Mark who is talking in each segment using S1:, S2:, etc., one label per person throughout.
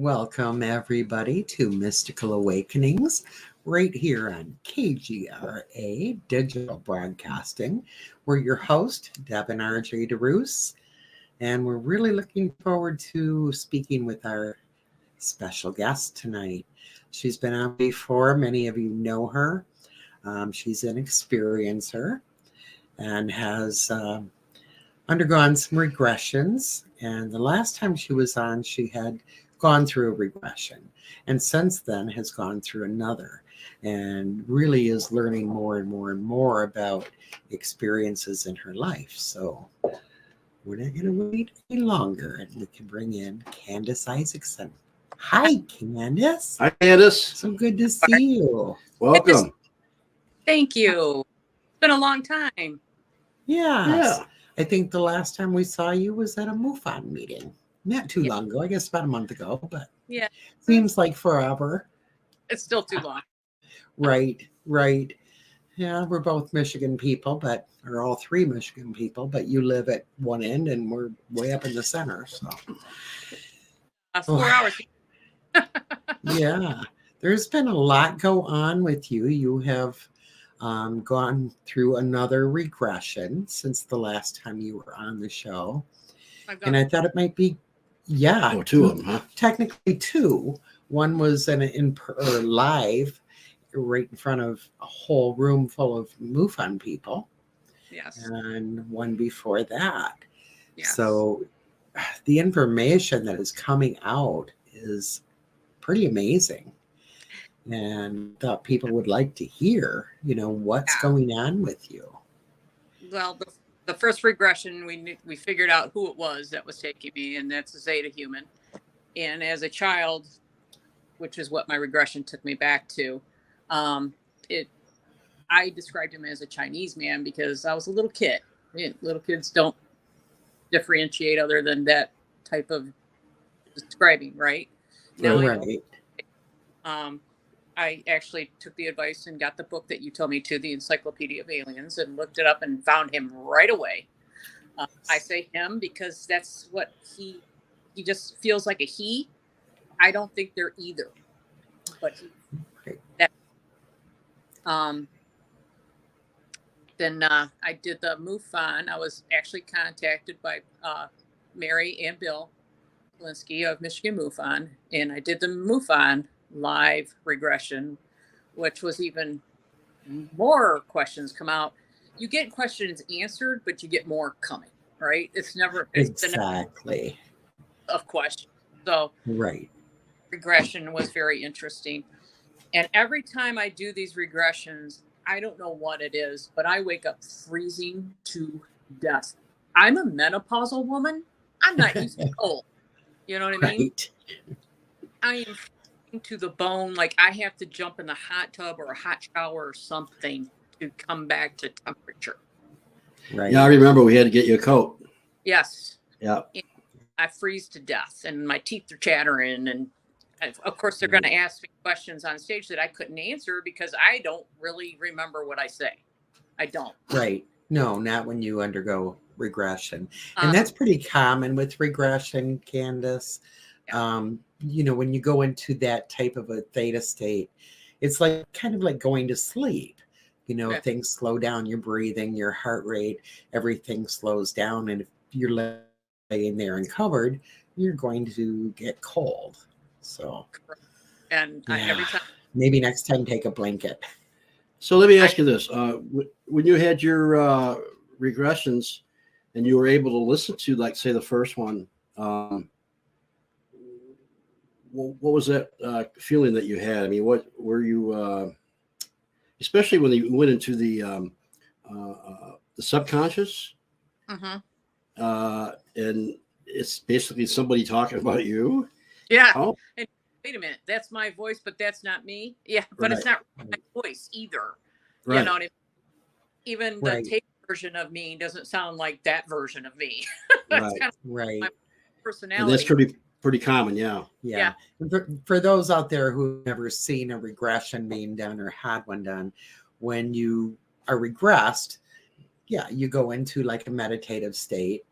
S1: Welcome, everybody, to Mystical Awakenings, right here on KGRA Digital Broadcasting. We're your host, Deb and RJ DeRoos, and we're really looking forward to speaking with our special guest tonight. She's been on before. Many of you know her. She's an experiencer and has undergone some regressions. And the last time she was on, she had gone through a regression, and since then has gone through another, and really is learning more and more and more about experiences in her life. So we're not going to wait any longer, and we can bring in Candace Isaacson. Hi, Candace.
S2: Hi, Candace.
S1: So good to see you.
S2: Welcome.
S3: Thank you. It's been a long time.
S1: Yes.
S2: Yeah.
S1: I think the last time we saw you was at a MUFON meeting. Not too long ago, I guess about a month ago, but
S3: yeah,
S1: seems like forever.
S3: It's still too long.
S1: Right. Yeah, we're both Michigan people, or all three Michigan people, but you live at one end and we're way up in the center. So
S3: 4 hours.
S1: Yeah, there's been a lot go on with you. You have gone through another regression since the last time you were on the show. And I thought it might be,
S2: two of them, huh?
S1: Technically two. One was live right in front of a whole room full of MUFON people.
S3: Yes.
S1: And one before that.
S3: Yes.
S1: So the information that is coming out is pretty amazing. And thought people would like to hear, what's going on with you.
S3: Well, the first regression, we figured out who it was that was taking me, and that's a Zeta human. And as a child, which is what my regression took me back to, I described him as a Chinese man because I was a little kid. Little kids don't differentiate other than that type of describing, right?
S1: Right.
S3: I actually took the advice and got the book that you told me to, the Encyclopedia of Aliens, and looked it up and found him right away. I say him because that's what he just feels like a he. I don't think they're either. But then I did the MUFON. I was actually contacted by Mary and Bill Linsky of Michigan MUFON, and I did the MUFON live regression, which was even more questions come out. You get questions answered, but you get more coming, right? It's
S1: exactly
S3: of questions. So
S1: right.
S3: Regression was very interesting. And every time I do these regressions, I don't know what it is, but I wake up freezing to death. I'm a menopausal woman. I'm not used to cold. You know what I mean?
S1: Right.
S3: I am to the bone, like I have to jump in the hot tub or a hot shower or something to come back to temperature.
S1: Right.
S2: Yeah, I remember we had to get you a coat.
S3: Yes.
S2: Yeah.
S3: I freeze to death and my teeth are chattering, and of course they're going to ask me questions on stage that I couldn't answer because I don't really remember what I say. I don't.
S1: Right. No, not when you undergo regression. And that's pretty common with regression, Candace.
S3: Yeah.
S1: When you go into that type of a theta state, it's kind of like going to sleep. Things slow down, your breathing, your heart rate, everything slows down. And if you're laying there and covered, you're going to get cold. So,
S3: and every time,
S1: maybe next time take a blanket.
S2: So let me ask you this: when you had your regressions, and you were able to listen to, like, say, the first one, what was that feeling that you had? I mean, what were you, especially when you went into the subconscious, and it's basically somebody talking about you?
S3: Yeah.
S2: Oh.
S3: And wait a minute, that's my voice, but that's not me. Yeah, but It's not my voice either.
S2: Right.
S3: You know what I mean? Even the tape version of me doesn't sound like that version of me. That's kind of my personality.
S2: And that's pretty common, yeah.
S1: Yeah. For those out there who've never seen a regression being done or had one done, when you are regressed, you go into like a meditative state,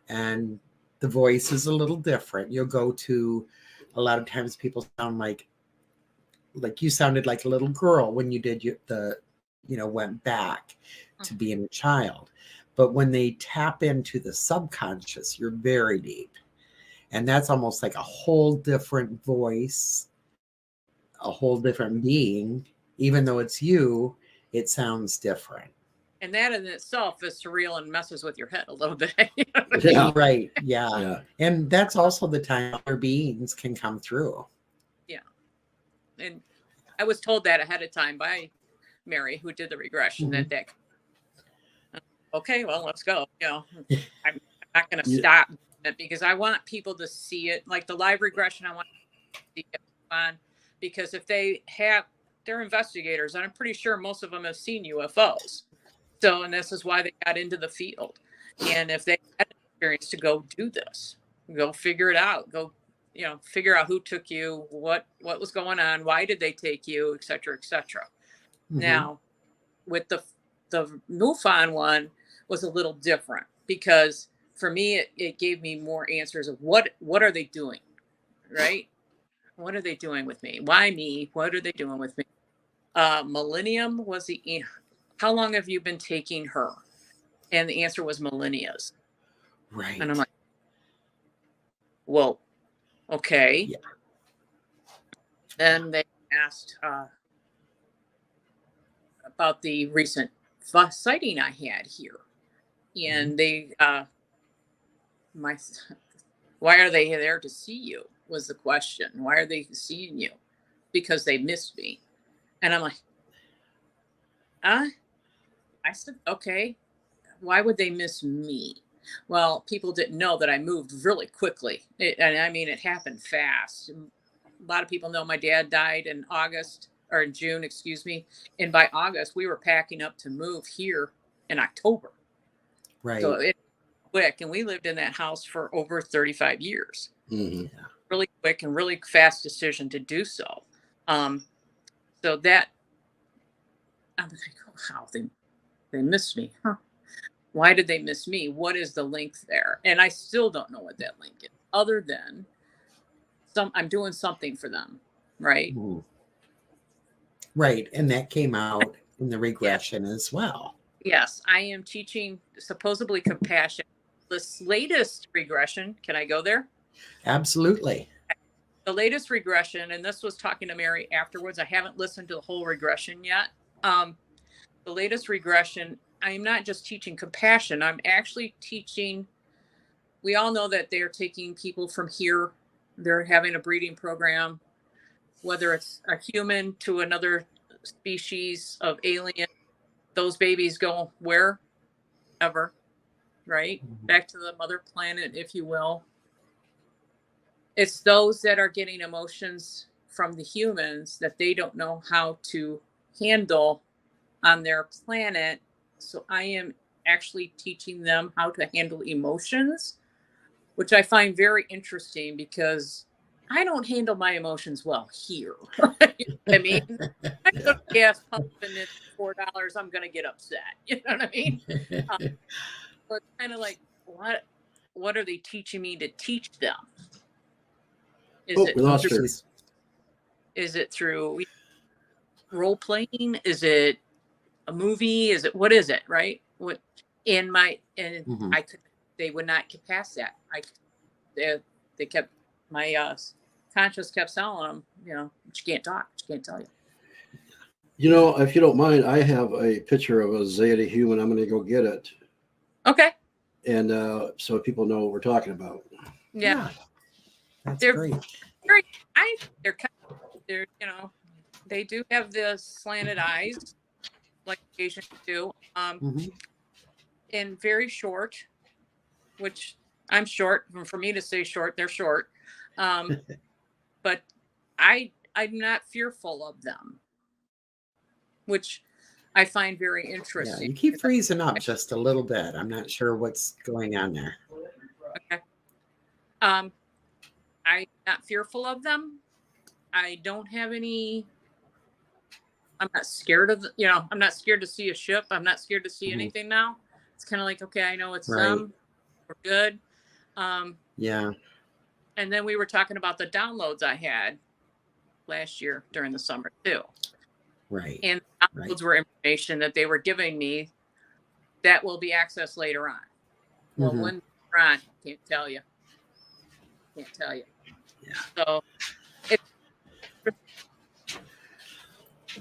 S1: and the voice is a little different. You'll go to a lot of times people sound like you sounded like a little girl when you did went back to being a child. But when they tap into the subconscious, you're very deep. And that's almost like a whole different voice, a whole different being. Even though it's you, it sounds different.
S3: And that in itself is surreal and messes with your head a little bit.
S2: Yeah.
S1: Right. Yeah. And that's also the time other beings can come through.
S3: Yeah. And I was told that ahead of time by Mary, who did the regression, that okay, well, let's go. I'm not going to stop it because I want people to see it. Like the live regression, I want to see it on, because if they're investigators, and I'm pretty sure most of them have seen UFOs. So, and this is why they got into the field. And if they had an experience to go do this, go figure it out, go, figure out who took you, what was going on, why did they take you, et cetera, et cetera. Now, with the MUFON one was a little different because for me, it gave me more answers of what are they doing, right? What are they doing with me? Why me? What are they doing with me? Millennium was how long have you been taking her? And the answer was millennias.
S1: Right.
S3: And I'm like, well, okay.
S1: Yeah.
S3: Then they asked about the recent sighting I had here. And they, why are they there to see you? Was the question. Why are they seeing you? Because they missed me. And I'm like, I said, okay, why would they miss me? Well, people didn't know that I moved really quickly. And I mean, it happened fast. A lot of people know my dad died in June, excuse me. And by August, we were packing up to move here in October.
S1: Right.
S3: So it was quick. And we lived in that house for over 35 years. Really quick and really fast decision to do so. So that, I'm like, oh, how they missed me. Huh? Why did they miss me? What is the link there? And I still don't know what that link is, other than I'm doing something for them, right?
S1: Right. And that came out in the regression as well.
S3: Yes, I am teaching supposedly compassion. This latest regression, can I go there?
S1: Absolutely.
S3: The latest regression, and this was talking to Mary afterwards. I haven't listened to the whole regression yet. The latest regression, I'm not just teaching compassion. I'm actually teaching, we all know that they're taking people from here. They're having a breeding program, whether it's a human to another species of alien. Those babies go wherever, right? Back to the mother planet, if you will. It's those that are getting emotions from the humans that they don't know how to handle on their planet. So I am actually teaching them how to handle emotions, which I find very interesting because I don't handle my emotions well here. You know what I mean? I go to gas pump and it's $4, I'm going to get upset. You know what I mean? So it's kind of like, what are they teaching me to teach them? Is it through role playing? Is it a movie? What is it? Right? They would not get past that. They kept, my conscious kept telling them, but you can't talk, you can't tell you.
S2: If you don't mind, I have a picture of a Zeta human. I'm going to go get it.
S3: Okay.
S2: And so people know what we're talking about.
S3: Yeah.
S1: That's great.
S3: They're they do have the slanted eyes, like Asians do, and very short, which I'm short. For me to say short, they're short. But I'm not fearful of them, which I find very interesting.
S1: Yeah, you keep freezing up just a little bit. I'm not sure what's going on there.
S3: Okay. I'm not fearful of them. I don't have any. I'm not scared of I'm not scared to see a ship. I'm not scared to see anything now. It's kind of like, okay, I know it's them. We're good.
S1: Yeah.
S3: And then we were talking about the downloads I had last year during the summer too.
S1: Right.
S3: And downloads were information that they were giving me that will be accessed later on. Well, when they're on, can't tell you. Can't tell you.
S1: Yeah.
S3: So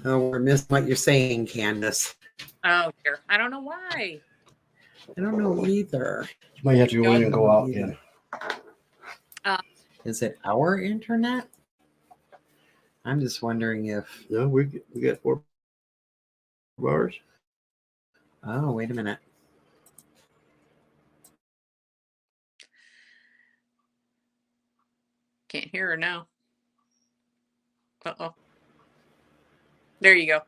S1: Oh, we're missing what you're saying, Candace.
S3: oh dear. I don't know why.
S1: I don't know either.
S2: You might have to go in and go out again.
S1: Is it our internet? I'm just wondering if.
S2: No, we got 4 bars.
S1: Oh, wait a minute.
S3: Can't hear her now. Uh-oh. There you go.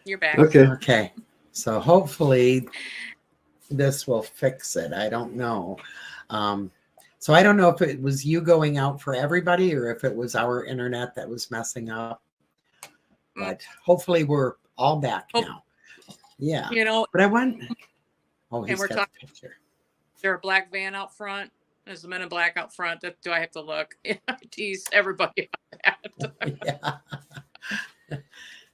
S3: You're back.
S2: Okay.
S1: Okay. So hopefully this will fix it. I don't know. So I don't know if it was you going out for everybody or if it was our internet that was messing up. But hopefully we're all back now. Yeah.
S3: You know,
S1: But I want. Oh, he's
S3: we're
S1: got
S3: talking-
S1: the picture.
S3: there a black van out front. There's a men in black out front. Do I have to look? I tease everybody about that.
S1: Yeah.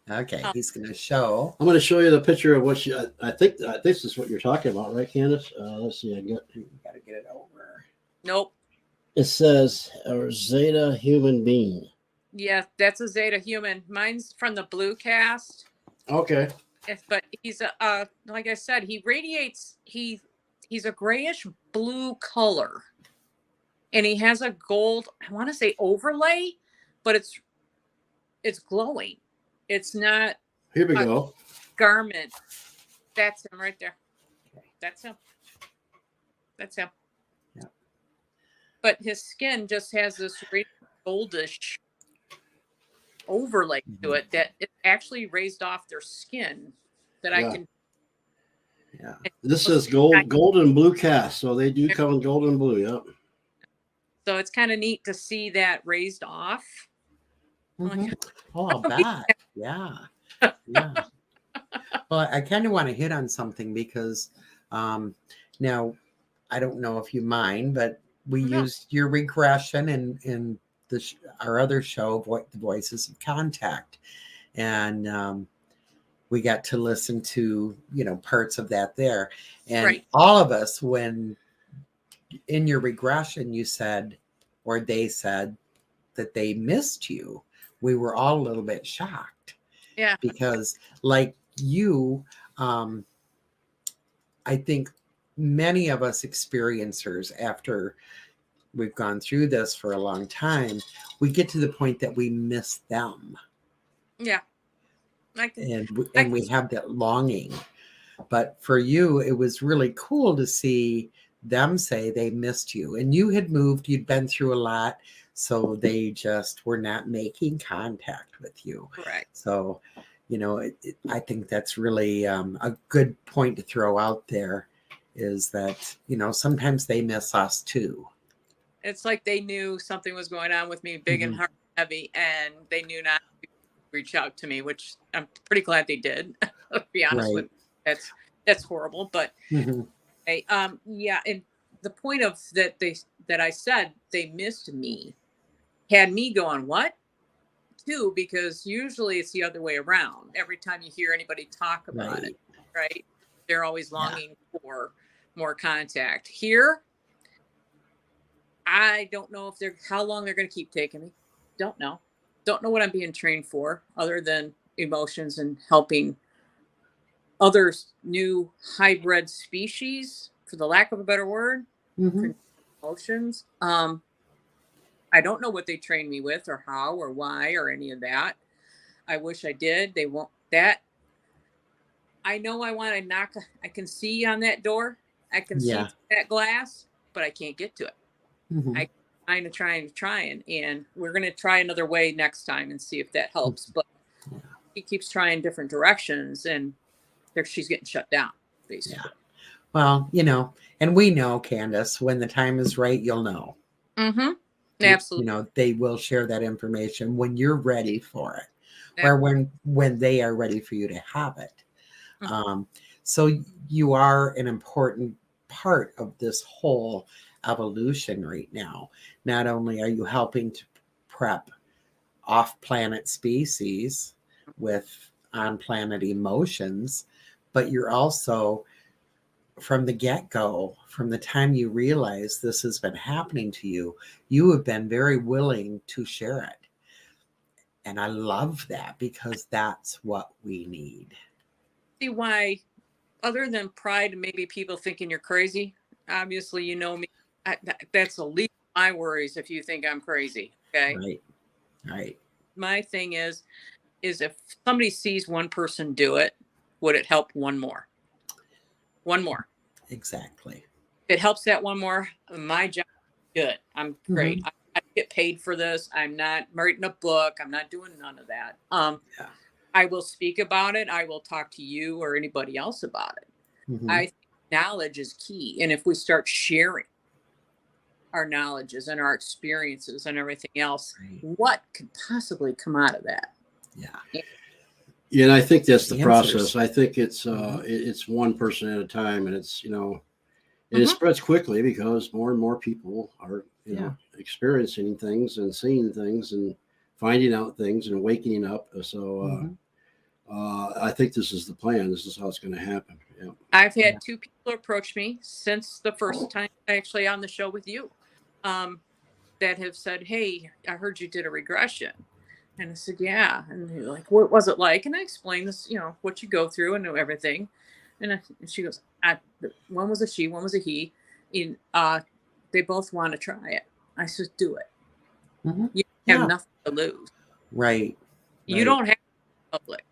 S1: Okay, he's going to show.
S2: I'm going to show you the picture of what I think this is what you're talking about, right, Candace? Let's see.
S1: You got to get it over.
S3: Nope.
S2: It says our Zeta human being.
S3: Yeah, that's a Zeta human. Mine's from the Blue cast.
S2: Okay.
S3: But he's like I said, he radiates. He's a grayish blue color, and he has a gold. I want to say overlay, but it's glowing. It's not.
S2: Here we go.
S3: Garment. That's him right there. That's him. That's him.
S1: Yeah.
S3: But his skin just has this goldish overlay to it that it actually raised off their skin that I can.
S1: Yeah.
S2: This says gold and blue cast, so they do come in gold and blue. Yep.
S3: So it's kind of neat to see that raised off.
S1: Mm-hmm. Oh, I'll bet. Yeah. Yeah. Well, I kind of want to hit on something because now I don't know if you mind, but we used your regression in our other show, The Voices of Contact. And we got to listen to, parts of that there. And all of us, when in your regression, you said, or they said that they missed you, we were all a little bit shocked.
S3: Yeah.
S1: Because like you, I think many of us experiencers, after we've gone through this for a long time, we get to the point that we miss them.
S3: Yeah.
S1: And we have that longing. But for you, it was really cool to see them say they missed you. And you had moved, you'd been through a lot, so they just were not making contact with you.
S3: Right.
S1: So, I think that's really a good point to throw out there, is that, sometimes they miss us too.
S3: It's like they knew something was going on with me, big and hard and heavy, and they knew not to reach out to me, which I'm pretty glad they did. To be honest with you. That's horrible, but yeah. And the point of that I said they missed me had me going, what? Too, because usually it's the other way around. Every time you hear anybody talk about it, right? They're always longing for more contact. Here, I don't know how long they're going to keep taking me. Don't know what I'm being trained for, other than emotions and helping other new hybrid species, for the lack of a better word, emotions. I don't know what they trained me with, or how, or why, or any of that. I wish I did. They won't. That I know I want to knock. I can see on that door. I can see that glass, but I can't get to it. I'm trying, and we're going to try another way next time and see if that helps. But he keeps trying different directions, and she's getting shut down, basically.
S1: Yeah. Well, and we know, Candace, when the time is right, you'll know.
S3: Absolutely.
S1: They will share that information when you're ready for it, or when they are ready for you to have it. So you are an important part of this whole evolution right now. Not only are you helping to prep off-planet species with on-planet emotions, but you're also, from the get-go, from the time you realize this has been happening to you, you have been very willing to share it. And I love that, because that's what we need.
S3: See why, other than pride and maybe people thinking you're crazy, obviously, you know me, that's the least of my worries if you think I'm crazy. Okay.
S1: Right. Right.
S3: My thing is if somebody sees one person do it, would it help one more? One more.
S1: Exactly.
S3: If it helps that one more, my job is good. I'm great. I get paid for this. I'm not writing a book. I'm not doing none of that.
S1: Yeah.
S3: I will speak about it. I will talk to you or anybody else about it. I think knowledge is key. And if we start sharing our knowledges and our experiences and everything else, what could possibly come out of that?
S1: Yeah.
S2: Yeah, and I think that's the
S1: Answers.
S2: process. I think it's it's one person at a time, and it's and it spreads quickly because more and more people are experiencing things and seeing things and finding out things and waking up. So I think this is the plan. This is how it's going to happen. Yeah.
S3: I've had two people approach me since the first time actually on the show with you, that have said, "Hey, I heard you did a regression." And I said, "Yeah." And they're like, "What was it like?" And I explained this, what you go through and everything. And she goes, one was a she, one was a he. They both want to try it. I said, "Do it. You have nothing to lose."
S1: Right.
S3: You don't have to public.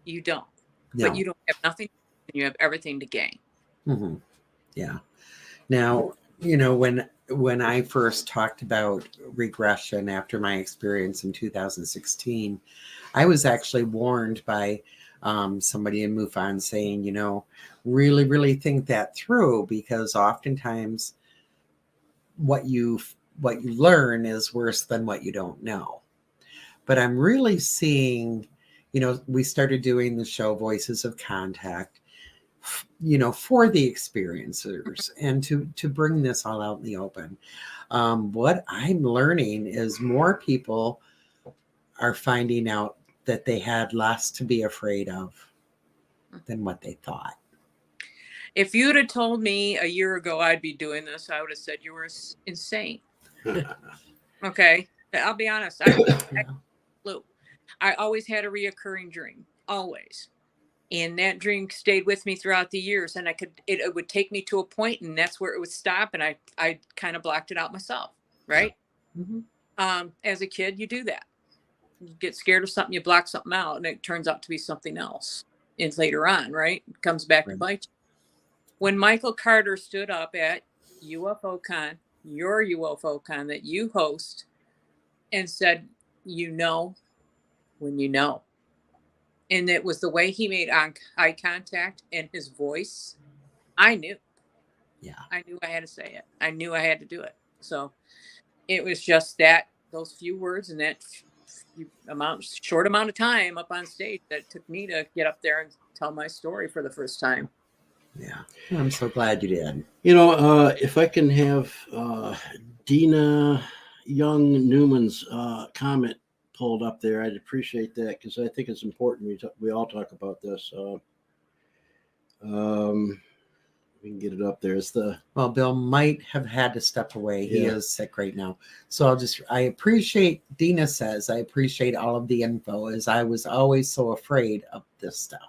S3: You don't.
S1: No.
S3: But you don't have nothing. You have everything to gain.
S1: Yeah. Now, when I first talked about regression after my experience in 2016, I was actually warned by somebody in MUFON saying, really, really think that through, because oftentimes what you learn is worse than what you don't know. But I'm really seeing, we started doing the show Voices of Contact, for the experiencers and to bring this all out in the open. What I'm learning is more people are finding out that they had less to be afraid of than what they thought.
S3: If you'd have told me a year ago I'd be doing this, I would have said you were insane. Okay. I'll be honest. I always had a reoccurring dream, always. And that dream stayed with me throughout the years, and it would take me to a point, and that's where it would stop. And I kind of blocked it out myself. Right. As a kid, you do that. You get scared of something, you block something out, and it turns out to be something else. And later on, right, it comes back to bite you. When Michael Carter stood up at UFOCon, your UFOCon that you host, and said, when you know. And it was the way he made eye contact and his voice. I knew.
S1: Yeah.
S3: I knew I had to say it. I knew I had to do it. So it was just those few words and that short amount of time up on stage that took me to get up there and tell my story for the first time.
S1: Yeah. I'm so glad you did.
S2: If I can have Dina Young Newman's comment pulled up there, I'd appreciate that, because I think it's important we all talk about this. We can get it up there.
S1: Well, Bill might have had to step away. He is sick right now. So I appreciate, Dina says, I appreciate all of the info, as I was always so afraid of this stuff.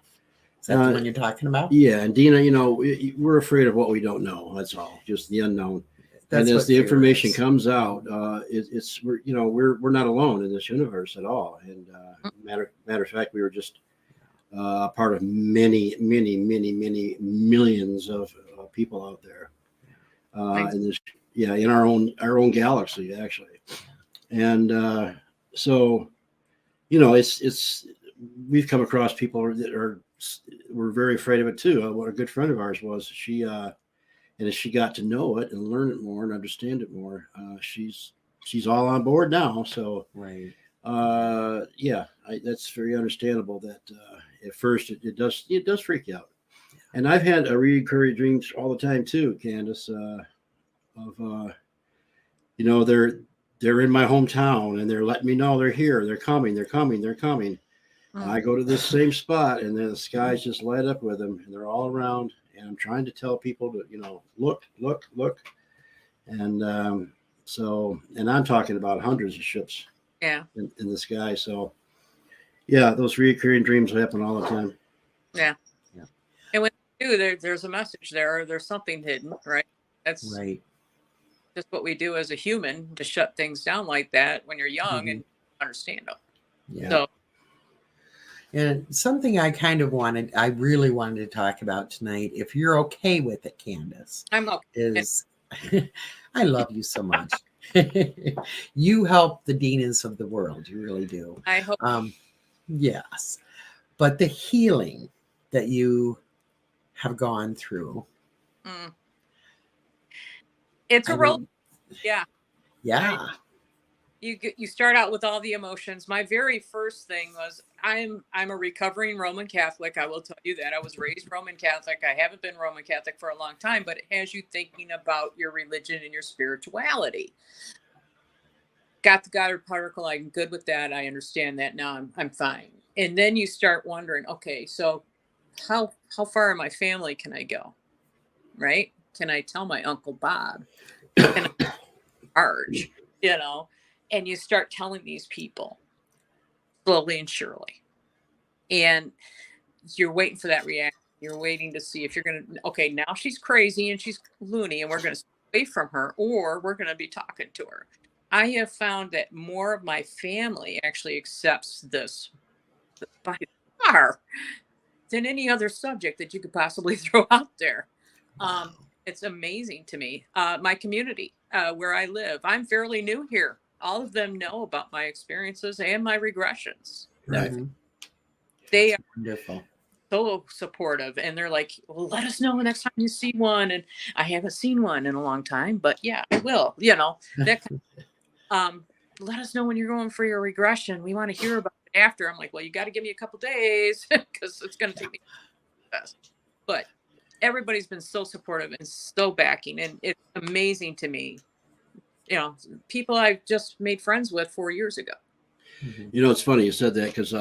S1: Is that the one you're talking about?
S2: Yeah. And Dina, we're afraid of what we don't know. That's all, just the unknown. And as the information comes out, we're not alone in this universe at all. And matter of fact, we were just part of many, many, many, many millions of people out there in this, in our own galaxy, actually. And so, it's we've come across people that were very afraid of it too. What a good friend of ours was, and as she got to know it and learn it more and understand it more, she's all on board now. So, that's very understandable. That at first it does freak you out. And I've had recurring dreams all the time too, Candace. they're in my hometown and they're letting me know they're here. They're coming. They're coming. They're coming. And I go to this same spot, and then the skies just light up with them, and they're all around. And I'm trying to tell people to, look, look, look. And and I'm talking about hundreds of ships in the sky. So, yeah, those recurring dreams happen all the time.
S3: Yeah.
S1: Yeah.
S3: And when you do, there's a message there, or there's something hidden, right? That's
S1: right.
S3: Just what we do as a human to shut things down like that when you're young and understand them.
S1: Yeah.
S3: So,
S1: and something I really wanted to talk about tonight, if you're okay with it, Candace,
S3: I'm okay.
S1: Is I love you so much. You help the Dinas of the world. You really do.
S3: I hope.
S1: Yes. But the healing that you have gone through.
S3: It's a roll. Yeah.
S1: Yeah.
S3: You start out with all the emotions. My very first thing was I'm a recovering Roman Catholic. I will tell you that. I was raised Roman Catholic. I haven't been Roman Catholic for a long time, but it has you thinking about your religion and your spirituality. Got the Goddard particle. I'm good with that. I understand that now. I'm fine. And then you start wondering, okay, so how far in my family can I go? Right? Can I tell my Uncle Bob? Can I charge? And you start telling these people slowly and surely. And you're waiting for that reaction. You're waiting to see if you're going to, okay, now she's crazy and she's loony and we're going to stay away from her, or we're going to be talking to her. I have found that more of my family actually accepts this by far than any other subject that you could possibly throw out there. It's amazing to me. My community, where I live, I'm fairly new here. All of them know about my experiences and my regressions.
S2: Right.
S3: They are
S1: wonderful.
S3: So supportive, and they're like, well, let us know next time you see one. And I haven't seen one in a long time, but yeah, I will, that kind of, let us know when you're going for your regression. We want to hear about it after. I'm like, well, you got to give me a couple days because it's going to take me best. But everybody's been so supportive and so backing, and it's amazing to me. People I've just made friends with 4 years ago.
S2: It's funny you said that because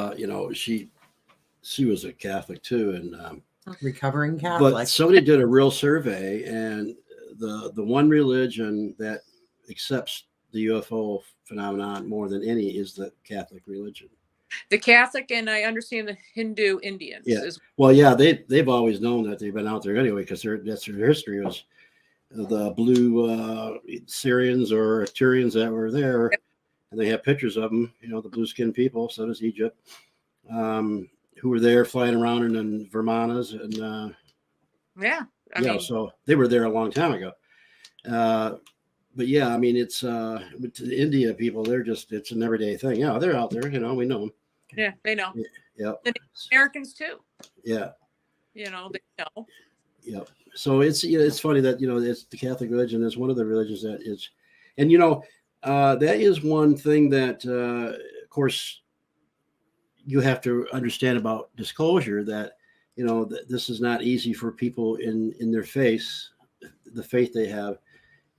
S2: she was a Catholic too, and
S1: recovering Catholic.
S2: But somebody did a real survey, and the one religion that accepts the UFO phenomenon more than any is the Catholic religion.
S3: The Catholic, and I understand the Hindu Indians.
S2: Yeah. Well, yeah, they've always known that they've been out there anyway, because that's their history was the blue Syrians or Turians that were there, and they have pictures of them. The blue-skinned people. So does Egypt, who were there flying around in Vermonas and I mean, so they were there a long time ago. But yeah, I mean, it's to the India people, it's an everyday thing. Yeah, they're out there. We know them.
S3: Yeah, they know.
S2: Yeah.
S3: The Americans too.
S2: Yeah.
S3: They know.
S2: Yeah. So it's funny that it's the Catholic religion is one of the religions that is, and that is one thing that of course you have to understand about disclosure, that this is not easy for people in their faith, the faith they have,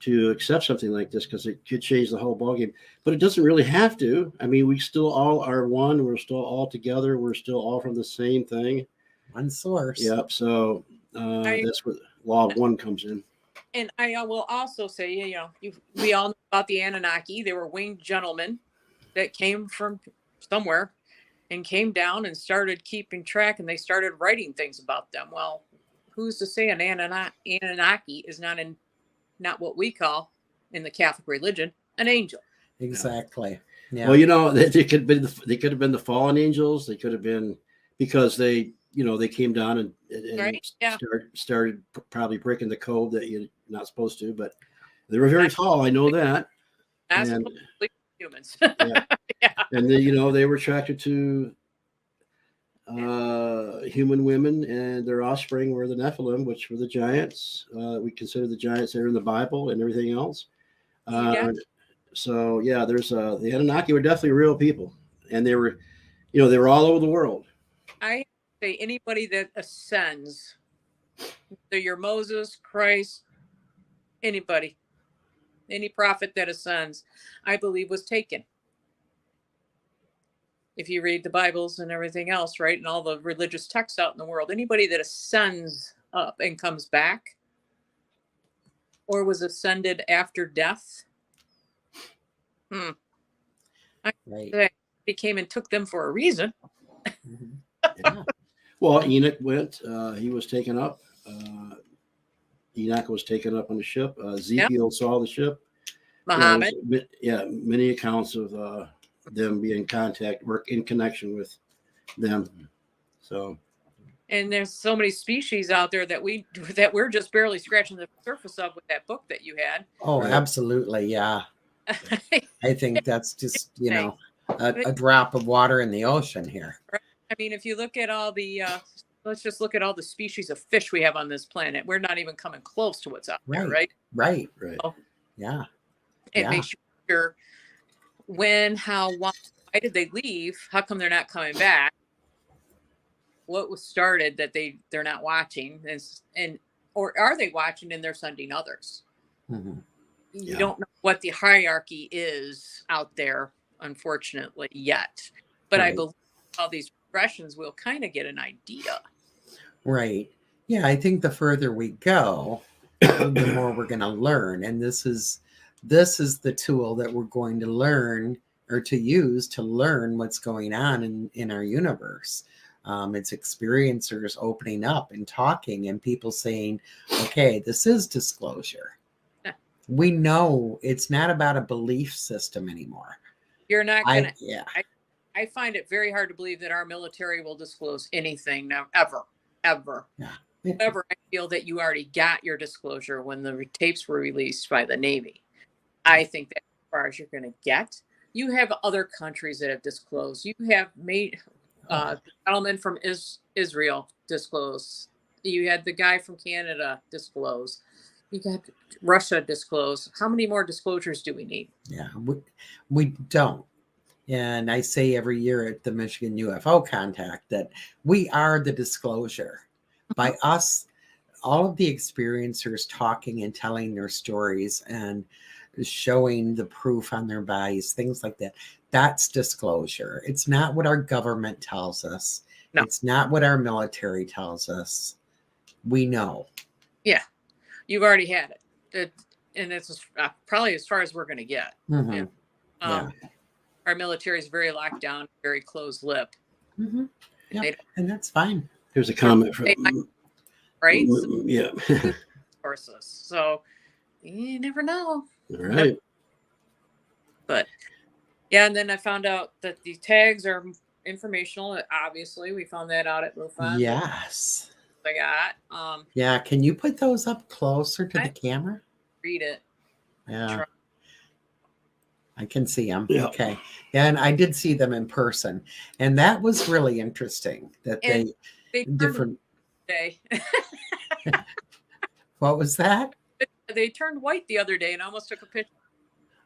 S2: to accept something like this, because it could change the whole ballgame. But it doesn't really have to. I mean, we still all are one. We're still all together. We're still all from the same thing.
S1: One source.
S2: Yep. So that's where law of one comes in.
S3: And I will also say, we all know about the Anunnaki. They were winged gentlemen that came from somewhere and came down and started keeping track, and they started writing things about them. Well, who's to say an Anunnaki is not what we call in the Catholic religion an angel?
S1: Exactly. Yeah.
S2: Well, they could have been the fallen angels. They could have been, because they came down and
S3: right? Yeah.
S2: started probably breaking the code that you're not supposed to. But they were very tall. I know that.
S3: That's
S2: and,
S3: humans.
S2: Yeah.
S3: Yeah.
S2: And then they were attracted to human women, and their offspring were the Nephilim, which were the giants. We consider the giants there in the Bible and everything else. So yeah, there's the Anunnaki were definitely real people, and they were all over the world.
S3: I say anybody that ascends, whether you're Moses, Christ, anybody, Any prophet that ascends, I believe, was taken. If you read the Bibles and everything else, right, and all the religious texts out in the world, anybody that ascends up and comes back or was ascended after death,
S1: Right.
S3: he came and took them for a reason.
S1: Mhm.
S2: Yeah. Well, Enoch went. He was taken up. Enoch was taken up on the ship. Ezekiel saw the ship.
S3: Muhammad.
S2: Many accounts of them being in contact, work in connection with them. So,
S3: and there's so many species out there that we're just barely scratching the surface of with that book that you had.
S1: Oh,
S2: right.
S1: Absolutely. Yeah. I think that's just, a drop of water in the ocean here.
S3: Right. I mean, if you look at all the, let's just look at all the species of fish we have on this planet. We're not even coming close to what's out there, right?
S1: Right.
S3: So,
S1: Yeah.
S3: it makes you wonder when, how, why did they leave? How come they're not coming back? What was started that they're not watching, and or are they watching and they're sending others?
S1: Mm-hmm.
S3: You don't know what the hierarchy is out there, unfortunately, yet. But I believe all these regressions will kind of get an idea.
S1: Right. Yeah, I think the further we go, the more we're going to learn. And this is the tool that we're going to learn or to use to learn what's going on in our universe. It's experiencers opening up and talking and people saying, okay, this is disclosure. We know it's not about a belief system anymore.
S3: You're not going to. I find it very hard to believe that our military will disclose anything now, ever.
S1: Yeah.
S3: However, I feel that you already got your disclosure when the tapes were released by the Navy. I think that's as far as you're going to get. You have other countries that have disclosed. You have made the gentleman from Israel disclose. You had the guy from Canada disclose. You got Russia disclose. How many more disclosures do we need?
S1: Yeah, we don't. And I say every year at the Michigan UFO Contact that we are the disclosure. By us, all of the experiencers talking and telling their stories and showing the proof on their bodies, things like that, that's disclosure. It's not what our government tells us.
S3: No.
S1: It's not what our military tells us. We know.
S3: Yeah, you've already had it. And it's probably as far as we're going to get.
S1: Mm-hmm.
S3: Yeah. Our military is very locked down, very closed lip.
S1: Mm-hmm. Yeah, and that's fine.
S2: Here's a comment from
S3: right.
S2: Yeah.
S3: Sources. So you never know.
S2: All right.
S3: But yeah, and then I found out that the tags are informational. Obviously, we found that out at MUFON.
S1: Yes.
S3: I got.
S1: Yeah. Can you put those up closer to the camera?
S3: Read it.
S1: Yeah. I can see them.
S2: Yeah.
S1: Okay. And I did see them in person. And that was really interesting that they different
S3: day.
S1: What was that?
S3: They turned white the other day and I almost took a picture.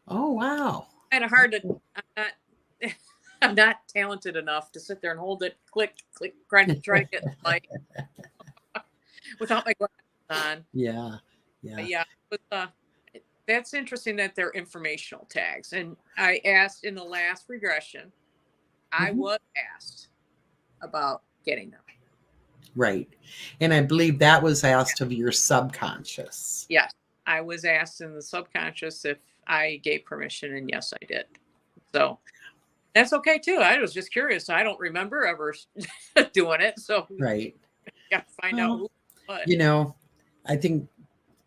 S1: Oh, wow.
S3: Kind of hard to I'm not talented enough to sit there and hold it, click, try to get the light without my glasses on.
S1: Yeah.
S3: But yeah, that's interesting that they're informational tags. And I asked in the last regression, I was asked about getting them.
S1: Right. And I believe that was asked of your subconscious.
S3: Yes. I was asked in the subconscious if I gave permission, and yes, I did. So that's okay too. I was just curious. I don't remember ever doing it. So
S1: right.
S3: Got to find out who, what.
S1: I think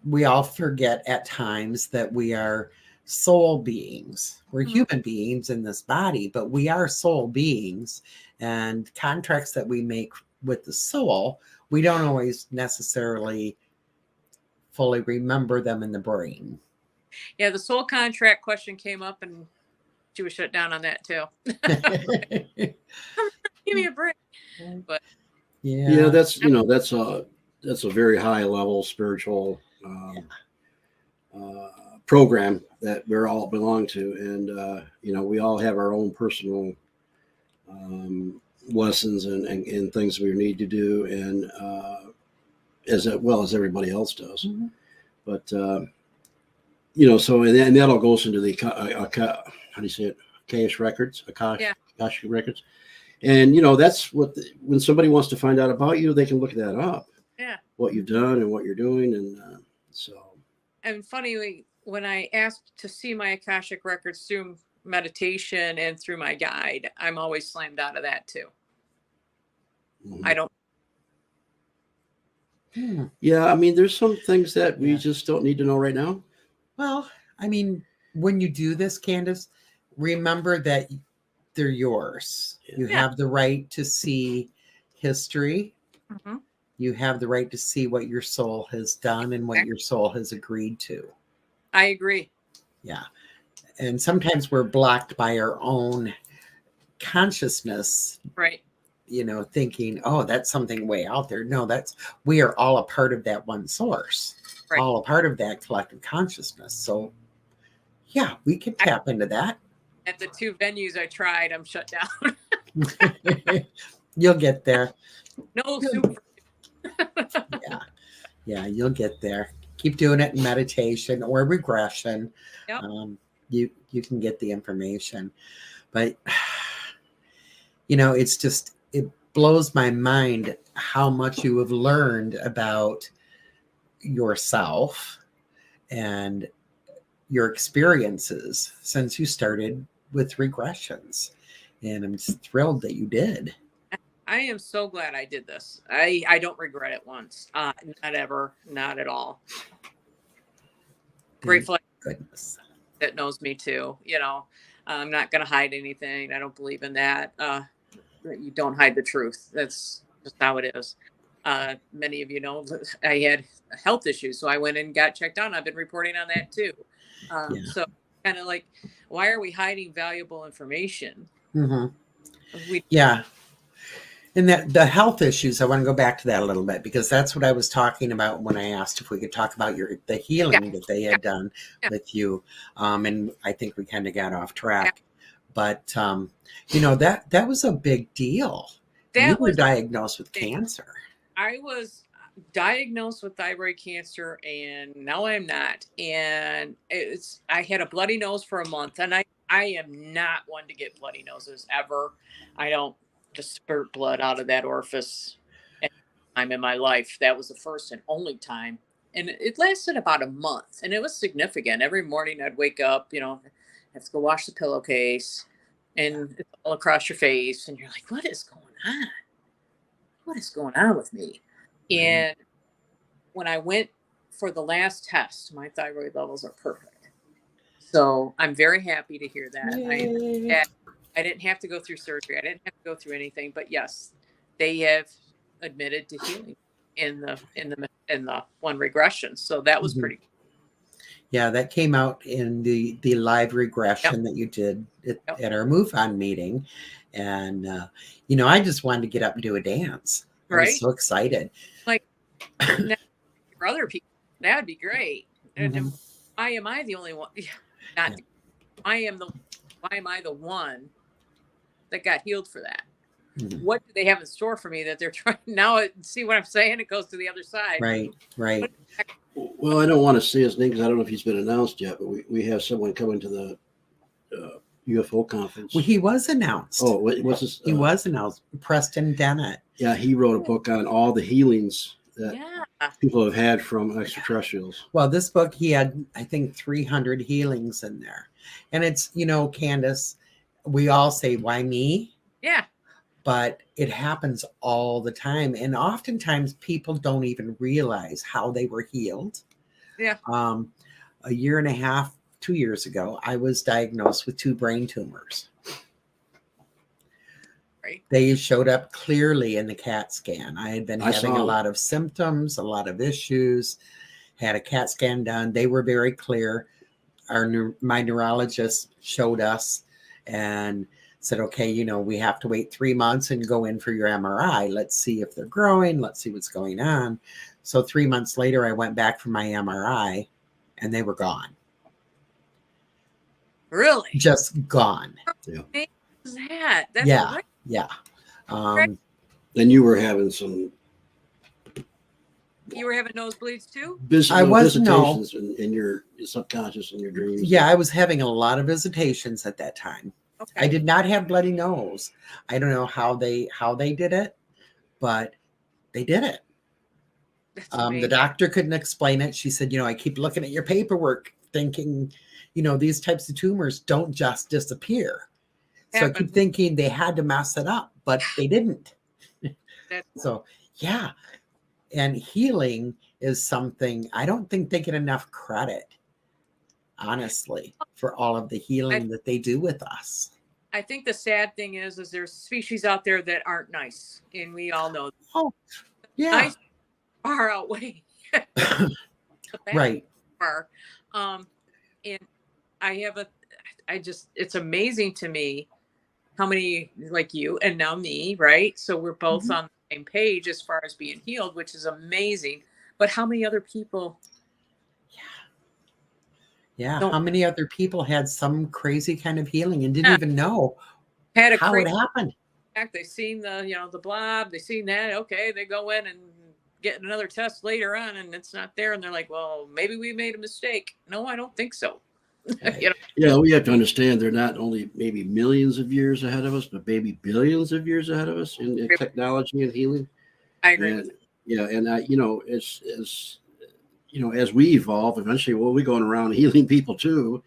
S1: we all forget at times that we are soul beings. We're human beings in this body, but we are soul beings, and contracts that we make with the soul, we don't always necessarily fully remember them in the brain.
S3: Yeah, the soul contract question came up and she was shut down on that too. Give me a break. But
S2: yeah, that's a very high level spiritual program that we're all belong to, and we all have our own personal lessons and things we need to do, and as well as everybody else does. But So and that all goes into the how do you say it? Akash records, Akash records, and that's what when somebody wants to find out about you, they can look that up.
S3: Yeah.
S2: What you've done and what you're doing, and so.
S3: And funny, when I asked to see my Akashic records through meditation and through my guide, I'm always slammed out of that too.
S2: Mm-hmm.
S3: I don't.
S2: Yeah, I mean, there's some things that we just don't need to know right now.
S1: Well, I mean, when you do this, Candace, remember that they're yours. You have the right to see history.
S3: Mm-hmm.
S1: You have the right to see what your soul has done and what your soul has agreed to.
S3: I agree.
S1: Yeah. And sometimes we're blocked by our own consciousness.
S3: Right.
S1: Thinking, oh, that's something way out there. No, we are all a part of that one source, all a part of that collective consciousness. So, yeah, we can tap into that.
S3: At the 2 venues I tried, I'm shut down.
S1: You'll get there.
S3: No super.
S1: Yeah, you'll get there. Keep doing it in meditation or regression.
S3: Yep.
S1: You can get the information. But, it's just, it blows my mind how much you have learned about yourself and your experiences since you started with regressions. And I'm just thrilled that you did.
S3: I am so glad I did this. I don't regret it once. Not ever. Not at all. Grateful
S1: goodness
S3: that knows me too. I'm not going to hide anything. I don't believe in that. You don't hide the truth. That's just how it is. Many of you know I had health issues, so I went and got checked out. I've been reporting on that too. So kind of like, why are we hiding valuable information?
S1: Mm-hmm. And that the health issues, I want to go back to that a little bit because that's what I was talking about when I asked if we could talk about the healing that they had done with you. And I think we kind of got off track. But that was a big deal. You were diagnosed with cancer.
S3: I was diagnosed with thyroid cancer, and now I'm not. And I had a bloody nose for a month, and I am not one to get bloody noses ever. I don't just spurt blood out of that orifice any time in my life. That was the first and only time. And it lasted about a month, and it was significant. Every morning I'd wake up, have to go wash the pillowcase, and it's all across your face, and you're like, what is going on? What is going on with me? And when I went for the last test, my thyroid levels are perfect. So I'm very happy to hear that. I didn't have to go through surgery. I didn't have to go through anything. But yes, they have admitted to healing in the one regression. So that was pretty cool.
S1: Yeah, that came out in the live regression that you did at our Move On meeting. And, I just wanted to get up and do a dance. I was so excited.
S3: Like, for other people, that would be great. And why am I the only one? Why am I the one that got healed for that? Mm-hmm. What do they have in store for me that they're trying now? See what I'm saying? It goes to the other side.
S1: Right.
S2: Well, I don't want to say his name because I don't know if he's been announced yet, but we have someone coming to the UFO conference.
S1: Well, he was announced.
S2: Oh, what's his?
S1: He was announced. Preston Dennett.
S2: Yeah, he wrote a book on all the healings that people have had from extraterrestrials.
S1: Well, this book, he had, I think, 300 healings in there. And it's, Candace, we all say, why me?
S3: Yeah.
S1: But it happens all the time. And oftentimes people don't even realize how they were healed.
S3: Yeah.
S1: A year and a half, 2 years ago, I was diagnosed with 2 brain tumors.
S3: Right.
S1: They showed up clearly in the CAT scan. I had been having a lot of symptoms, a lot of issues, had a CAT scan done. They were very clear. My neurologist showed us and said, okay, we have to wait 3 months and go in for your MRI. Let's see if they're growing. Let's see what's going on. So 3 months later, I went back for my MRI and they were gone.
S3: Really?
S1: Just gone.
S3: Yeah. What is that? That's
S1: great. Yeah.
S2: And you were having some
S3: You were having nosebleeds too?
S1: I was
S2: visitations in your subconscious and your dreams.
S1: Yeah, I was having a lot of visitations at that time.
S3: Okay.
S1: I did not have bloody nose. I don't know how they did it, but they did it. The doctor couldn't explain it. She said, I keep looking at your paperwork thinking, these types of tumors don't just disappear. So I keep thinking they had to mess it up, but they didn't. So, yeah. And healing is something I don't think they get enough credit, honestly, for all of the healing that they do with us.
S3: I think the sad thing is there's species out there that aren't nice, and we all know that.
S1: Oh, yeah.
S3: Nice far outweigh
S1: right.
S3: Far. And it's amazing to me how many, like you and now me, right? So we're both on the same page as far as being healed, which is amazing. But how many other people?
S1: Yeah. How many other people had some crazy kind of healing and didn't even know how it happened?
S3: They seen the blob, they seen that. Okay, they go in and get another test later on, and it's not there, and they're like, "Well, maybe we made a mistake." No, I don't think so.
S1: Right.
S2: Yeah, we have to understand they're not only maybe millions of years ahead of us, but maybe billions of years ahead of us in technology and healing.
S3: I agree. And,
S2: as we evolve, eventually we'll be going around healing people too,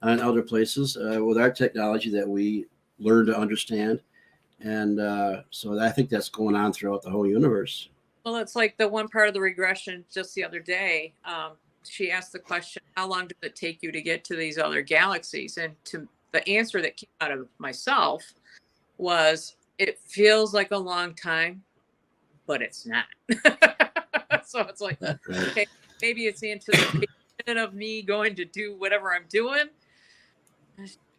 S2: in other places with our technology that we learn to understand, and so I think that's going on throughout the whole universe.
S3: Well, it's like the one part of the regression just the other day. She asked the question, how long does it take you to get to these other galaxies? And the answer that came out of myself was, it feels like a long time, but it's not. So it's like, okay, maybe it's the anticipation of me going to do whatever I'm doing,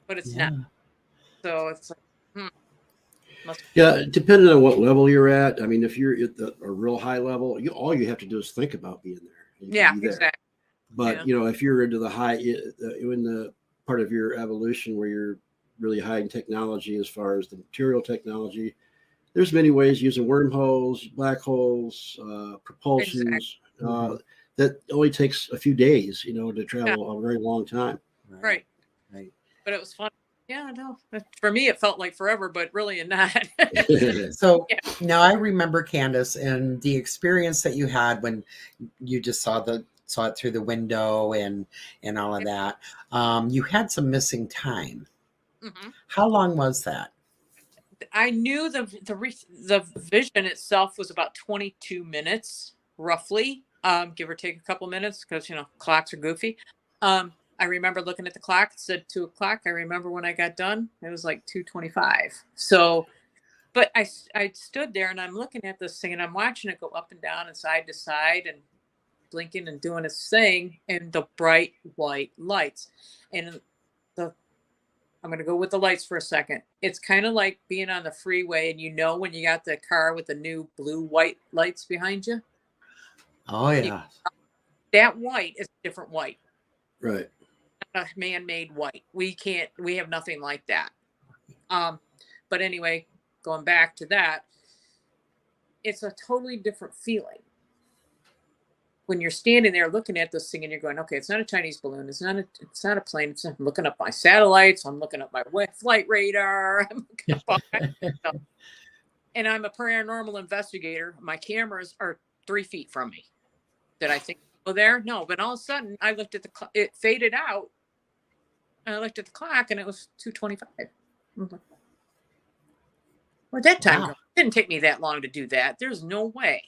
S3: but it's not. So it's like,
S2: Yeah, depending on what level you're at. I mean, if you're at a real high level, all you have to do is think about being there.
S3: Yeah, exactly.
S2: But if you're into the high, in the part of your evolution where you're really high in technology, as far as the material technology, there's many ways using wormholes, black holes, propulsions. That only takes a few days, to travel a very long time.
S3: Right. But it was fun. Yeah, no. For me, it felt like forever, but really not.
S1: So now I remember, Candace, and the experience that you had when you just saw it through the window and all of that. You had some missing time. How long was that?
S3: I knew the vision itself was about 22 minutes, roughly, give or take a couple minutes, because clocks are goofy. I remember looking at the clock. It said 2:00. I remember when I got done, it was like 2:25. So, but I stood there and I'm looking at this thing and I'm watching it go up and down and side to side and blinking and doing its thing, and the bright white lights. And I'm going to go with the lights for a second. It's kind of like being on the freeway and when you got the car with the new blue white lights behind you.
S1: Oh yeah.
S3: That white is a different white.
S2: Right.
S3: A man-made white. We have nothing like that. But anyway, going back to that, it's a totally different feeling when you're standing there looking at this thing and you're going, okay, it's not a Chinese balloon. It's not a plane. I'm looking up my satellites. I'm looking up my flight radar. I'm looking up all kinds of stuff. And I'm a paranormal investigator. My cameras are 3 feet from me. Did I think, there? No. But all of a sudden I looked at it faded out. And I looked at the clock and it was 2:25. Where'd that time go? It didn't take me that long to do that. There's no way.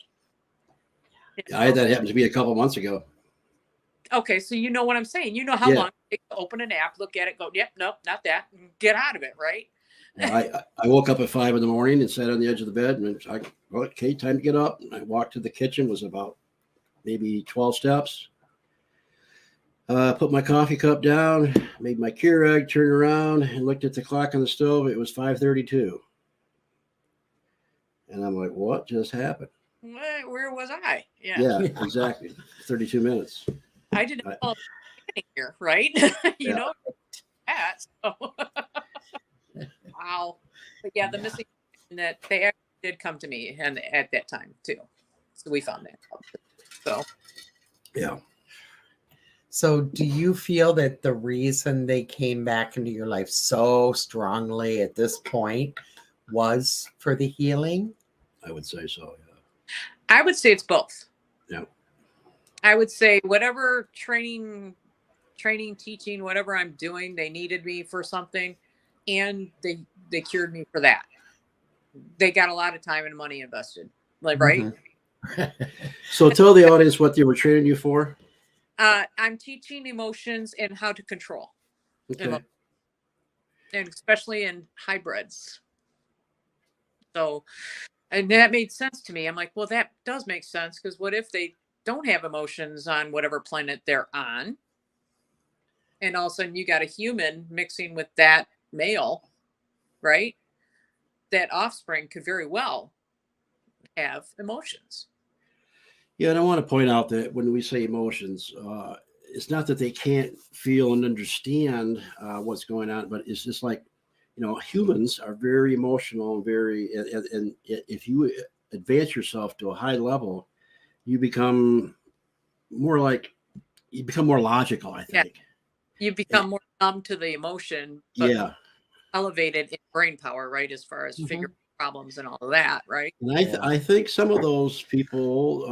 S2: I had that happen to me a couple months ago.
S3: Okay, so you know what I'm saying. You know how long it takes to open an app, look at it, go, yep, nope, not that, and get out of it, right?
S2: I woke up at 5 a.m. and sat on the edge of the bed, and I okay, time to get up. And I walked to the kitchen. It was about maybe 12 steps. Put my coffee cup down, made my Keurig, turned around, and looked at the clock on the stove. It was 5:32. And I'm like, what just happened?
S3: Where was I?
S2: Yeah, exactly. 32 minutes.
S3: I didn't know here, right? you know that. So. Wow. But the missing that they actually did come to me and at that time too. So we found that out. So,
S2: Yeah.
S1: So do you feel that the reason they came back into your life so strongly at this point was for the healing?
S2: I would say so. Yeah.
S3: I would say it's both.
S2: Yeah.
S3: I would say whatever training, teaching, whatever I'm doing, they needed me for something, and they cured me for that. They got a lot of time and money invested, like, right?
S2: So tell the audience what they were training you for.
S3: I'm teaching emotions and how to control,
S2: Okay.
S3: and especially in hybrids. So, and that made sense to me. I'm like, well, that does make sense, because what if they don't have emotions on whatever planet they're on, and all of a sudden you got a human mixing with that male, right? That offspring could very well have emotions.
S2: Yeah, and I want to point out that when we say emotions, it's not that they can't feel and understand what's going on, but it's just like, humans are very emotional and and if you advance yourself to a high level, you become more logical, I think.
S3: You become more numb to the emotion, but
S2: Yeah.
S3: elevated in brain power, right? As far as figuring problems and all of that, right?
S2: And I think some of those people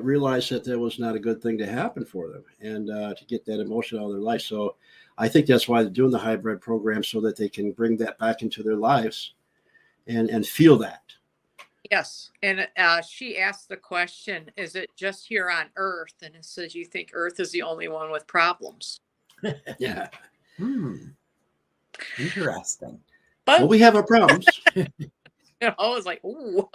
S2: realized that was not a good thing to happen for them, and to get that emotion out of their life. So I think that's why they're doing the hybrid program, so that they can bring that back into their lives and feel that.
S3: Yes. And she asked the question, is it just here on Earth? And it says, you think Earth is the only one with problems?
S2: Yeah.
S1: Interesting.
S3: But
S2: well, we have our problems.
S3: I was like, ooh.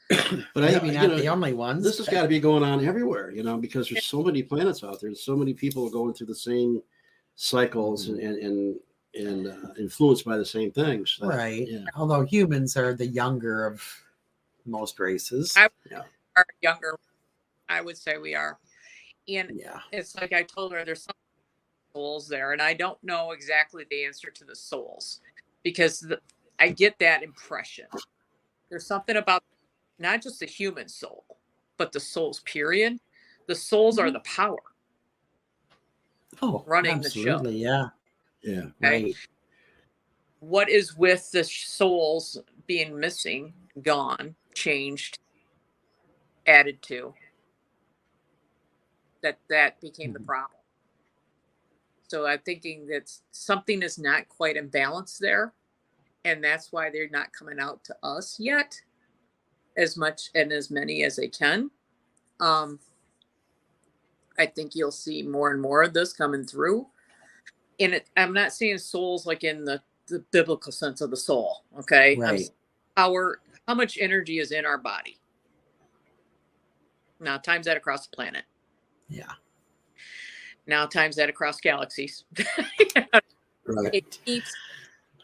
S2: But
S1: maybe not the only ones.
S2: This has got to be going on everywhere, because there's so many planets out there. There's so many people going through the same cycles and influenced by the same things.
S1: Right. Yeah. Although humans are the younger of most races.
S3: Are younger. I would say we are. And it's like I told her, there's some souls there, and I don't know exactly the answer to the souls, because I get that impression. There's something about not just the human soul, but the souls, period. The souls are the power. Running
S1: absolutely,
S3: the show.
S2: Yeah.
S3: Okay?
S1: Right.
S3: What is with the souls being missing, gone, changed, added to? That became the problem. So I'm thinking that something is not quite in balance there, and that's why they're not coming out to us yet as much and as many as they can. I think you'll see more and more of this coming through. And I'm not seeing souls like in the biblical sense of the soul. Okay.
S1: Right.
S3: How much energy is in our body? Now times that across the planet.
S1: Yeah.
S3: Now times that across galaxies.
S2: Right.
S3: It keeps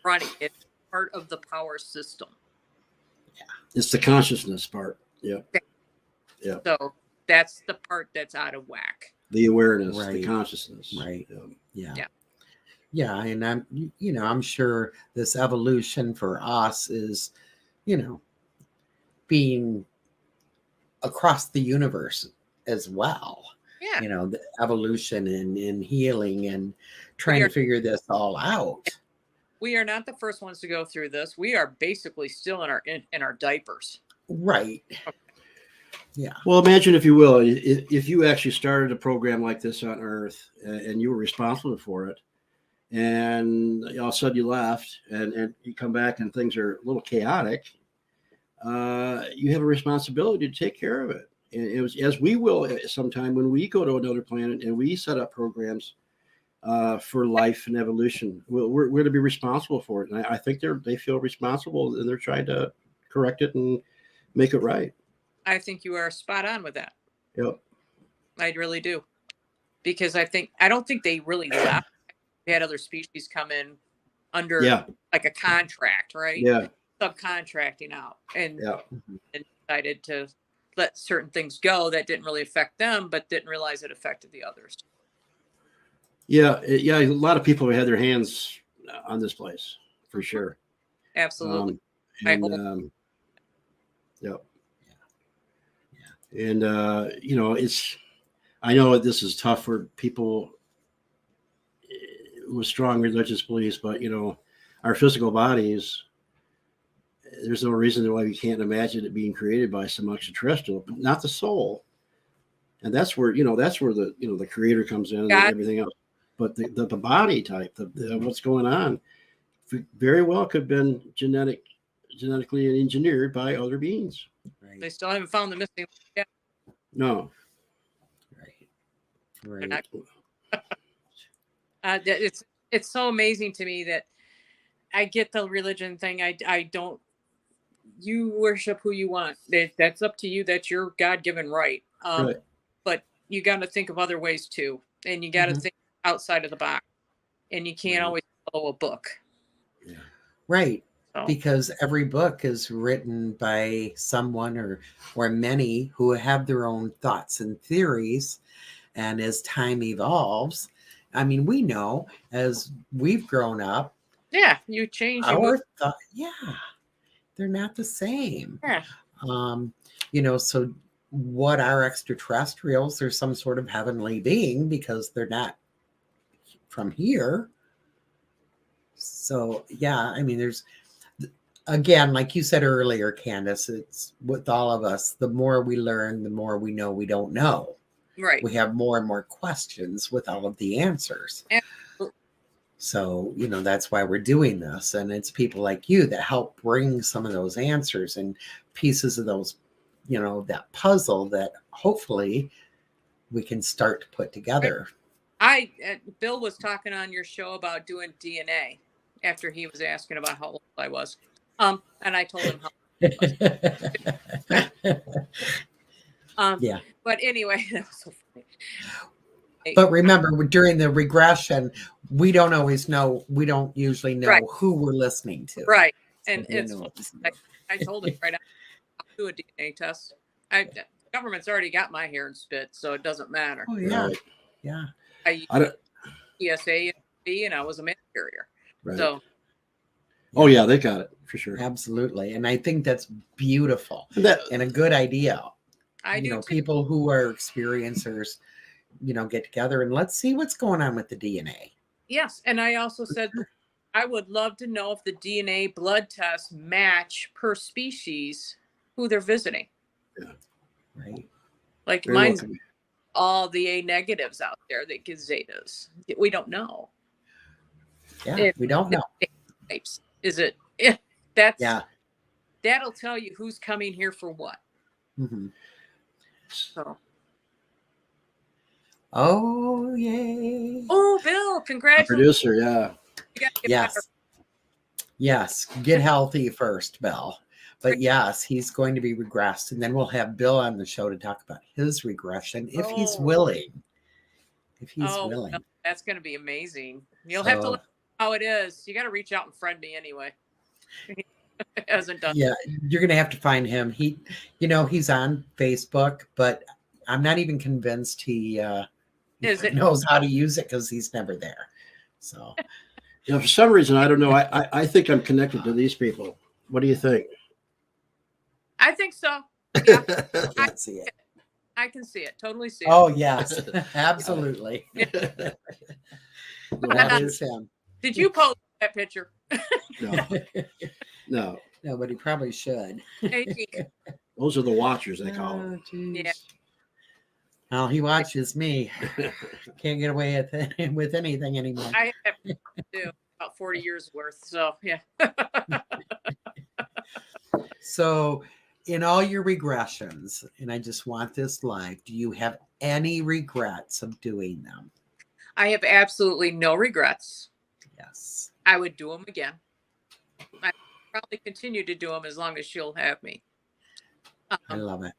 S3: running. It's part of the power system.
S2: Yeah. It's the consciousness part. Yeah. Yeah.
S3: So that's the part that's out of whack.
S2: The awareness, the consciousness.
S1: Right.
S2: Yeah.
S1: Yeah. And I'm sure this evolution for us is, being across the universe as well.
S3: Yeah.
S1: The evolution and healing and trying to figure this all out.
S3: We are not the first ones to go through this. We are basically still in our diapers.
S1: Right. Yeah.
S2: Well, imagine, if you will, if you actually started a program like this on Earth and you were responsible for it, and all of a sudden you left and you come back and things are a little chaotic, you have a responsibility to take care of it. And it was, as we will sometime when we go to another planet and we set up programs for life and evolution, we're going to be responsible for it. And I think they feel responsible, and they're trying to correct it and make it right.
S3: I think you are spot on with that.
S2: Yep.
S3: I really do. Because I don't think they really left. They had other species come in under like a contract, right?
S2: Yeah.
S3: Subcontracting out and decided to let certain things go that didn't really affect them, but didn't realize it affected the others.
S2: Yeah. A lot of people had their hands on this place for sure.
S3: Absolutely.
S2: Yep. And, I know this is tough for people with strong religious beliefs, but, our physical bodies, there's no reason why we can't imagine it being created by some extraterrestrial, but not the soul. And that's where, the creator comes in and everything else. But the body type, what's going on, very well could have been genetically engineered by other beings.
S3: Right. They still haven't found the missing yet.
S2: No.
S1: Right.
S3: It's so amazing to me that I get the religion thing. I don't. You worship who you want. That's up to you. That's your God-given right.
S2: Right.
S3: But you got to think of other ways too, and you got to think outside of the box. And you can't always follow a book.
S1: Yeah. Right. So. Because every book is written by someone or many who have their own thoughts and theories. And as time evolves, I mean, we know as we've grown up.
S3: Yeah, you change
S1: our thought. Yeah, they're not the same.
S3: Yeah.
S1: So what are extraterrestrials? They're some sort of heavenly being because they're not from here. So, yeah, I mean, there's, again, like you said earlier, Candace, it's with all of us, the more we learn, the more we know we don't know.
S3: Right.
S1: We have more and more questions with all of the answers.
S3: Absolutely.
S1: So, that's why we're doing this. And it's people like you that help bring some of those answers and pieces of those, that puzzle that hopefully we can start to put together.
S3: Bill was talking on your show about doing DNA after he was asking about how old I was. And I told him how old I was. Yeah. But anyway, that was so funny.
S1: But remember, during the regression, we don't always know. We don't usually know who we're listening to.
S3: Right. And I told him right after, I'll do a DNA test. The government's already got my hair and spit, so it doesn't matter.
S1: Oh, yeah.
S2: Right.
S1: Yeah.
S3: I used TSA and I was a mail carrier.
S2: Right.
S3: So.
S2: Oh, yeah, they got it for sure.
S1: Absolutely. And I think that's beautiful and a good idea.
S3: I do too.
S1: People who are experiencers, get together and let's see what's going on with the DNA.
S3: Yes. And I also said, I would love to know if the DNA blood tests match per species who they're visiting.
S2: Yeah.
S1: Right.
S3: Like mine's all the A negatives out there that get Zetas. We don't know.
S1: Yeah, we don't know.
S3: Is it? That'll tell you who's coming here for what.
S1: Mm-hmm.
S3: So.
S1: Oh, yay.
S3: Oh, Bill, congratulations.
S2: Producer, yeah.
S1: Yes. Better. Yes. Get healthy first, Bill. But yes, he's going to be regressed. And then we'll have Bill on the show to talk about his regression if he's willing. If he's willing.
S3: That's going to be amazing. You'll have to look how it is. You got to reach out and friend me anyway. He hasn't done.
S1: Yeah, you're going to have to find him. He's on Facebook, but I'm not even convinced he knows how to use it because he's never there. So,
S2: for some reason, I don't know. I think I'm connected to these people. What do you think?
S3: I think so. Yeah.
S1: I can see it.
S3: I can see it. Totally see it.
S1: Oh, yes. Absolutely. That is him.
S3: Did you post that picture?
S2: No.
S1: No, but he probably should.
S2: Those are the watchers, they call them.
S3: Yeah.
S1: Well, he watches me. Can't get away with anything anymore.
S3: I have to do about 40 years worth. So, yeah.
S1: So, in all your regressions, and I just want this live, do you have any regrets of doing them?
S3: I have absolutely no regrets.
S1: Yes.
S3: I would do them again. I probably continue to do them as long as she'll have me.
S1: I love it.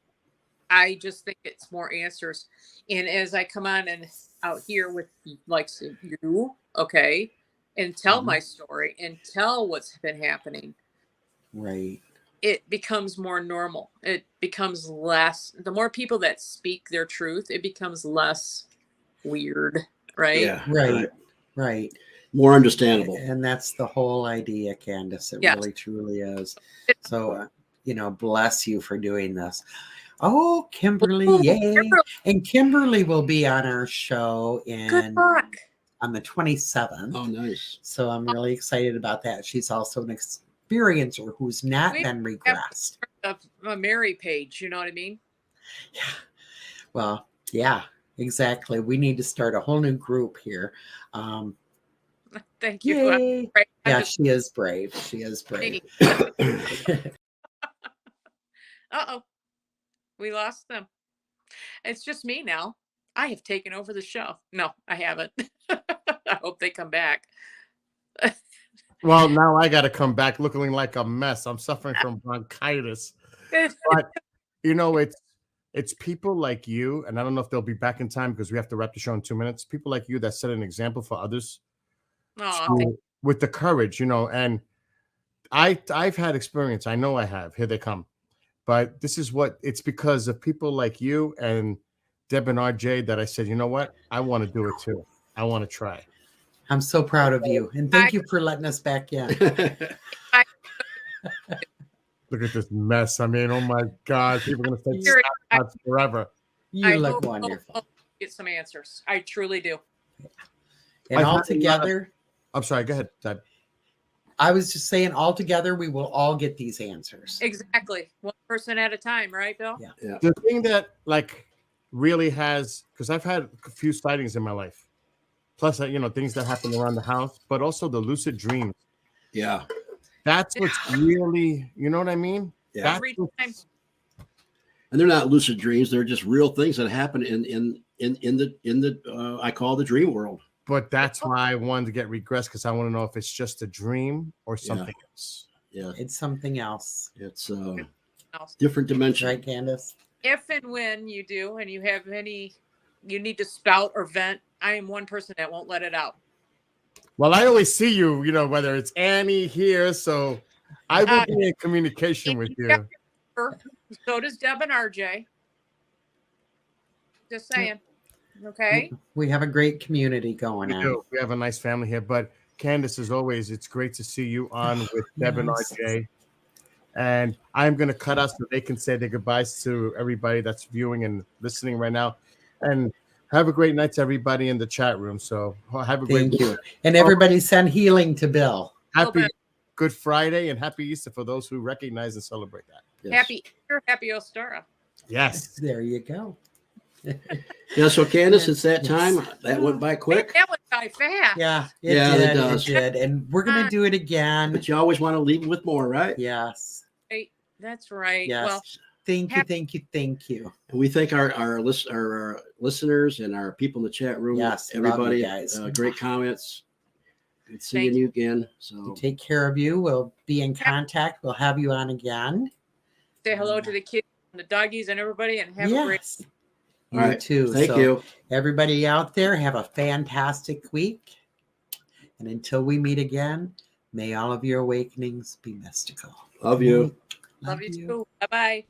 S3: I just think it's more answers. And as I come on and out here with like you, okay, and tell my story and tell what's been happening.
S1: Right.
S3: It becomes more normal. It becomes less, the more people that speak their truth, it becomes less weird, right?
S2: Yeah.
S1: Right.
S2: More understandable.
S1: And that's the whole idea, Candace. It really, truly is. So, bless you for doing this. Oh, Kimberly,
S3: Ooh,
S1: yay.
S3: Kimberly.
S1: And Kimberly will be on our show
S3: Good luck.
S1: on the 27th.
S2: Oh, nice.
S1: So I'm really excited about that. She's also an experiencer who's not been regressed.
S3: A Mary page, you know what I mean?
S1: Yeah. Well, yeah, exactly. We need to start a whole new group here.
S3: Thank you.
S1: Yay. Yeah, she is brave. She is brave.
S3: Uh-oh. We lost them. It's just me now. I have taken over the show. No, I haven't. I hope they come back.
S4: Well, now I got to come back looking like a mess. I'm suffering from bronchitis. But, you know, it's people like you, and I don't know if they'll be back in time because we have to wrap the show in 2 minutes. People like you that set an example for others with the courage, you know, and I've had experience. I know I have. Here they come. But this is what it's because of people like you and Deb and RJ that I said, you know what? I want to do it too. I want to try.
S1: I'm so proud of you. And thank you for letting us back in.
S4: Look at this mess. I mean, oh my God. People are going to say stop forever.
S1: You look wonderful.
S3: Get some answers. I truly do.
S1: And all together.
S4: I'm sorry. Go ahead, Deb.
S1: I was just saying, all together, we will all get these answers.
S3: Exactly. One person at a time, right, Bill?
S1: Yeah.
S4: The thing that like really has, because I've had a few sightings in my life, plus you know things that happen around the house, but also the lucid dreams.
S2: Yeah,
S4: that's what's really, you know what I mean?
S2: Yeah.
S3: Every time.
S2: And they're not lucid dreams; they're just real things that happen in the I call the dream world.
S4: But that's why I wanted to get regressed, because I want to know if it's just a dream or something else.
S2: Yeah,
S1: it's something else.
S2: It's different dimension,
S1: right, Candace?
S3: If and when you do, and you have any, you need to spout or vent, I am one person that won't let it out.
S4: Well, I always see you, you know, whether it's Annie here, so I will be in communication with you.
S3: So does Deb and RJ. Just saying. Okay.
S1: We have a great community going on.
S4: We have a nice family here. But Candace, as always, it's great to see you on with Deb and RJ. And I'm going to cut out so they can say their goodbyes to everybody that's viewing and listening right now. And have a great night to everybody in the chat room. So have a great
S1: Thank you. And everybody send healing to Bill.
S4: Happy Good Friday and happy Easter for those who recognize and celebrate that.
S3: Yes. Happy Easter, happy Ostara.
S4: Yes.
S1: There you go.
S2: Yeah, so Candace, it's that time. That went by quick.
S3: That went by fast.
S1: Yeah,
S2: it does.
S1: It did. And we're going to do it again.
S2: But you always want to leave with more, right?
S1: Yes.
S3: Right. That's right.
S1: Yes.
S3: Well,
S1: thank you.
S2: And we thank our listeners and our people in the chat room.
S1: Yes,
S2: everybody.
S1: guys.
S2: Great comments. Good seeing you again. So
S1: take care of you. We'll be in contact. We'll have you on again.
S3: Say hello to the kids and the doggies and everybody, and have a great.
S1: You all right. Too.
S2: Thank you.
S1: Everybody out there, have a fantastic week. And until we meet again, may all of your awakenings be mystical.
S2: Love you.
S3: Love you too. Bye-bye.